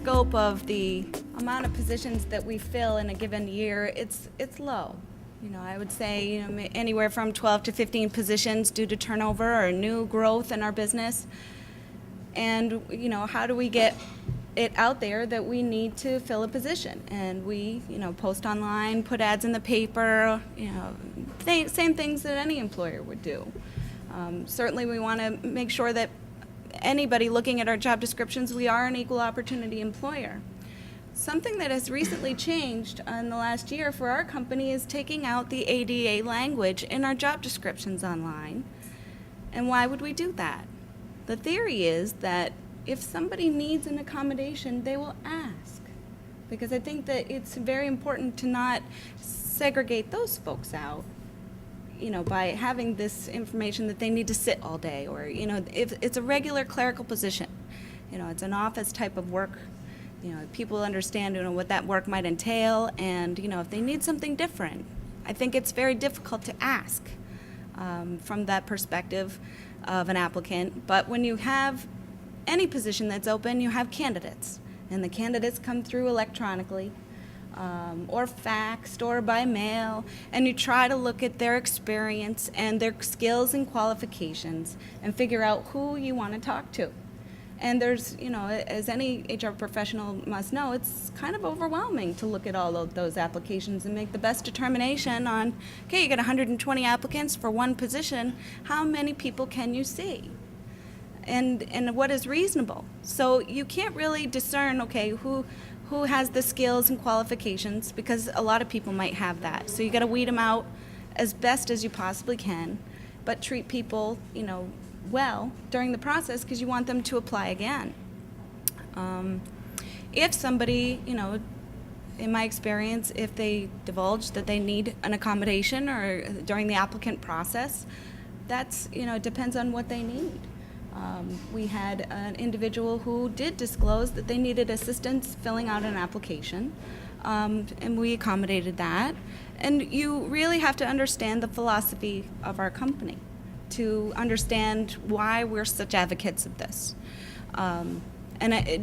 scope of the amount of positions that we fill in a given year, it's low. I would say anywhere from 12 to 15 positions due to turnover or new growth in our business. And how do we get it out there that we need to fill a position? And we post online, put ads in the paper, same things that any employer would do. Certainly we want to make sure that anybody looking at our job descriptions, we are an equal opportunity employer. Something that has recently changed in the last year for our company is taking out the ADA language in our job descriptions online. And why would we do that? The theory is that if somebody needs an accommodation, they will ask. Because I think that it's very important to not segregate those folks out, by having this information that they need to sit all day, or, if it's a regular clerical position, it's an office type of work, people understand, what that work might entail, and, if they need something different, I think it's very difficult to ask from that perspective of an applicant. But when you have any position that's open, you have candidates, and the candidates come through electronically, or faxed or by mail, and you try to look at their experience and their skills and qualifications and figure out who you want to talk to. And there's, as any HR professional must know, it's kind of overwhelming to look at all of those applications and make the best determination on, okay, you got 120 applicants for one position, how many people can you see? And what is reasonable? So you can't really discern, okay, who has the skills and qualifications, because a lot of people might have that. So you got to weed them out as best as you possibly can, but treat people, well during the process, because you want them to apply again. If somebody, in my experience, if they divulge that they need an accommodation or during the applicant process, that's, it depends on what they need. We had an individual who did disclose that they needed assistance filling out an application, and we accommodated that. And you really have to understand the philosophy of our company to understand why we're such advocates of this.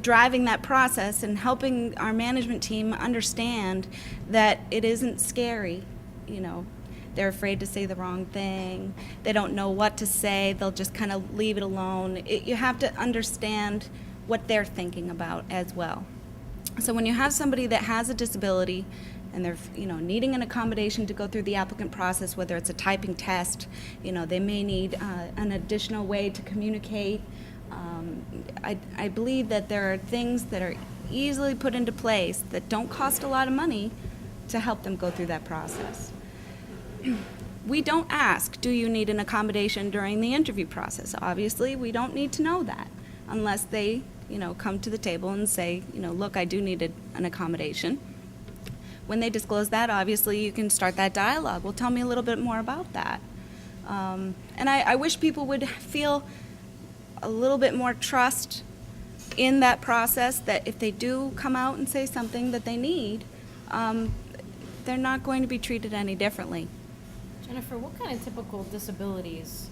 Driving that process and helping our management team understand that it isn't scary, They're afraid to say the wrong thing. They don't know what to say. They'll just kind of leave it alone. You have to understand what they're thinking about as well. So when you have somebody that has a disability and they're needing an accommodation to go through the applicant process, whether it's a typing test, they may need an additional way to communicate. I believe that there are things that are easily put into place that don't cost a lot of money to help them go through that process. We don't ask, do you need an accommodation during the interview process? Obviously, we don't need to know that unless they, come to the table and say, look, I do need an accommodation. When they disclose that, obviously, you can start that dialogue. Well, tell me a little bit more about that. And I wish people would feel a little bit more trust in that process, that if they do come out and say something that they need, they're not going to be treated any differently. Jennifer, what kind of typical disabilities,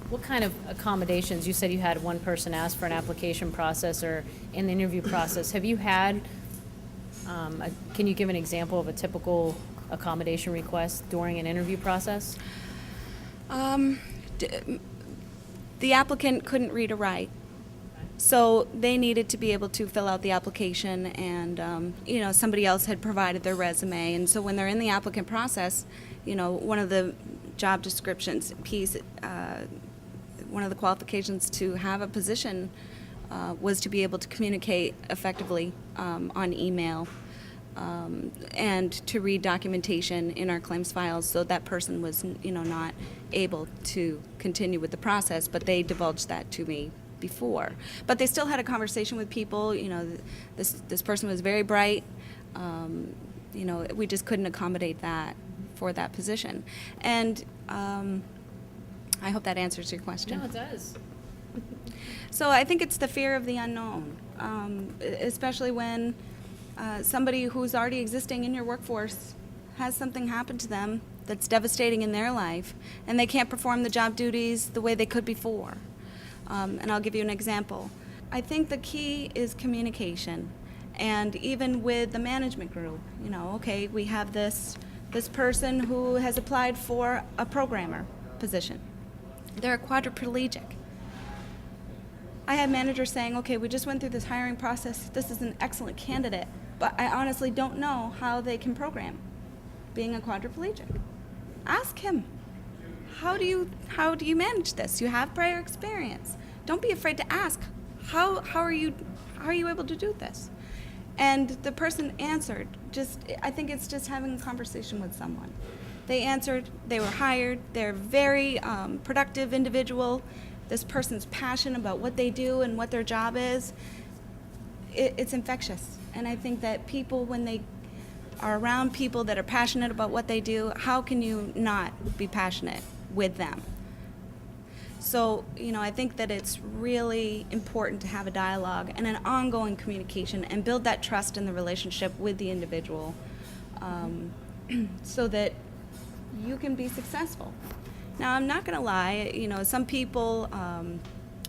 what kind of accommodations? You said you had one person ask for an application process or an interview process. Have you had, can you give an example of a typical accommodation request during an interview process? The applicant couldn't read or write. So they needed to be able to fill out the application, and somebody else had provided their resume. And so when they're in the applicant process, one of the job descriptions piece, one of the qualifications to have a position was to be able to communicate effectively on email and to read documentation in our claims files. So that person was, not able to continue with the process, but they divulged that to me before. But they still had a conversation with people. This person was very bright. We just couldn't accommodate that for that position. And I hope that answers your question. No, it does. So I think it's the fear of the unknown, especially when somebody who's already existing in your workforce has something happen to them that's devastating in their life, and they can't perform the job duties the way they could before. And I'll give you an example. I think the key is communication. And even with the management group, okay, we have this person who has applied for a programmer position. They're a quadriplegic. I had managers saying, okay, we just went through this hiring process. This is an excellent candidate, but I honestly don't know how they can program, being a quadriplegic. Ask him. How do you manage this? You have prior experience. Don't be afraid to ask. How are you able to do this? And the person answered. I think it's just having a conversation with someone. They answered. They were hired. They're a very productive individual. This person's passionate about what they do and what their job is. It's infectious. And I think that people, when they are around people that are passionate about what they do, how can you not be passionate with them? So, I think that it's really important to have a dialogue and an ongoing communication and build that trust in the relationship with the individual so that you can be successful. Now, I'm not going to lie, some people,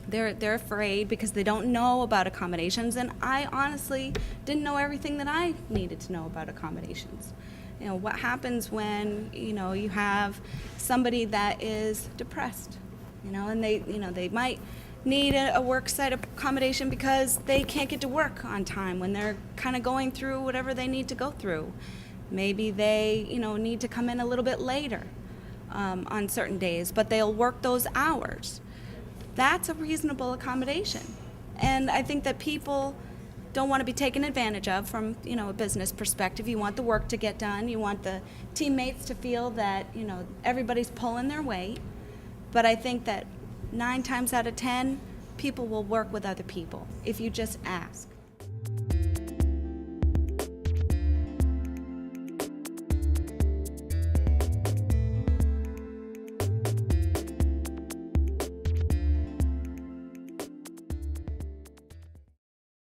they're afraid because they don't know about accommodations, and I honestly didn't know everything that I needed to know about accommodations. What happens when, you have somebody that is depressed, and they might need a work site accommodation because they can't get to work on time when they're kind of going through whatever they need to go through. Maybe they, need to come in a little bit later on certain days, but they'll work those hours. That's a reasonable accommodation. And I think that people don't want to be taken advantage of from, a business perspective. You want the work to get done. You want the teammates to feel that, everybody's pulling their weight. But I think that 9 times out of 10, people will work with other people if you just ask.